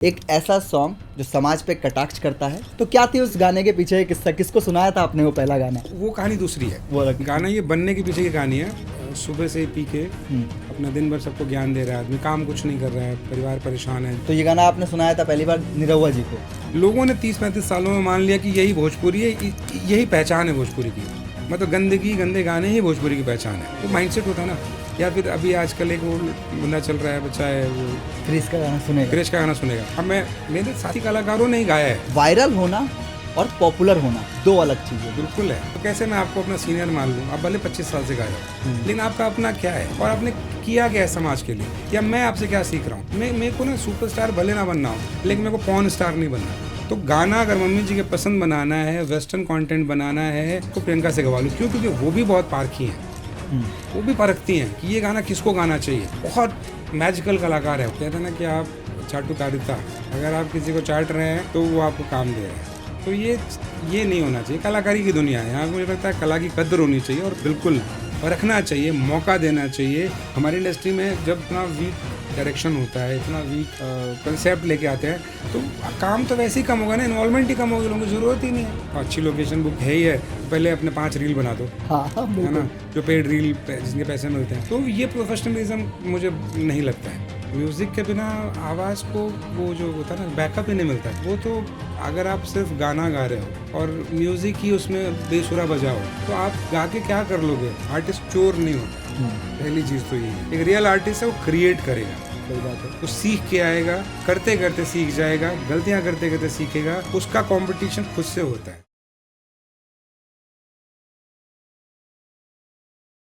एक ऐसा सॉन्ग जो समाज पे कटाक्ष करता है, तो क्या थी उस गाने के पीछे किस्सा, किसको सुनाया था आपने वो पहला गाना? वो कहानी दूसरी है। वो अलग। गाना ये बनने के पीछे की कहानी है। सुबह से पी के अपना दिन भर सबको ज्ञान दे रहा है आदमी, काम कुछ नहीं कर रहा है, परिवार परेशान है। तो ये गाना आपने सुनाया था पहली बार निरहुआ जी को? लोगों ने 30-35 सालों में मान लिया कि यही भोजपुरी है, यही पहचान है भोजपुरी की। मतलब गंदगी गंदे गाने ही भोजपुरी की पहचान है। वो माइंडसेट होता है ना। या फिर अभी आजकल एक वो बंदा चल रहा है, बच्चा है, वो क्रिश का गाना सुनेगा? क्रिश का गाना सुनेगा। अब मेरे साथी कलाकारों ने ही गाया है। वायरल होना और पॉपुलर होना दो अलग चीजें। बिल्कुल है। तो कैसे मैं आपको अपना सीनियर मान लूँ? आप भले 25 साल से गाए हो, लेकिन आपका अपना क्या है और आपने किया क्या है समाज के लिए, या मैं आपसे क्या सीख रहा हूँ? मेरे को ना सुपरस्टार भले ना बनना हो, लेकिन मेरे को पॉर्न स्टार नहीं बनना। तो गाना अगर मम्मी जी के पसंद बनाना है, वेस्टर्न कंटेंट बनाना है, तो प्रियंका से गवा लूँ। क्यों? क्योंकि वो भी बहुत पारखी हैं, वो भी परखती हैं कि ये गाना किसको गाना चाहिए। बहुत मैजिकल कलाकार है। कहते हैं ना कि आप चाटुकारिता, अगर आप किसी को चाट रहे हैं तो वो आपको काम दे रहे हैं। तो ये नहीं होना चाहिए। कलाकारी की दुनिया है, यहाँ मुझे लगता है कला की कद्र होनी चाहिए और बिल्कुल परखना चाहिए, मौका देना चाहिए। हमारी इंडस्ट्री में जब इतना वीक डायरेक्शन होता है, इतना वीक कंसेप्ट लेके आते हैं, तो काम तो वैसे ही कम होगा ना, इन्वॉल्वमेंट ही कम होगी, लोगों की ज़रूरत ही नहीं है। अच्छी लोकेशन बुक है ही है, पहले अपने 5 रील बना दो। हाँ, है ना, जो पेड रील जिसके पैसे मिलते हैं। तो ये प्रोफेशनलिज्म मुझे नहीं लगता है। म्यूज़िक के बिना आवाज़ को वो जो होता है ना, बैकअप ही नहीं मिलता है। वो तो अगर आप सिर्फ गाना गा रहे हो और म्यूज़िक ही उसमें बेसुरा बजाओ, तो आप गा के क्या कर लोगे? आर्टिस्ट चोर नहीं होता। पहली चीज़ तो ये है। एक रियल आर्टिस्ट है, वो क्रिएट करेगा। सही बात है। वो सीख के आएगा, करते करते सीख जाएगा, गलतियाँ करते करते सीखेगा। उसका कंपटीशन खुद से होता है।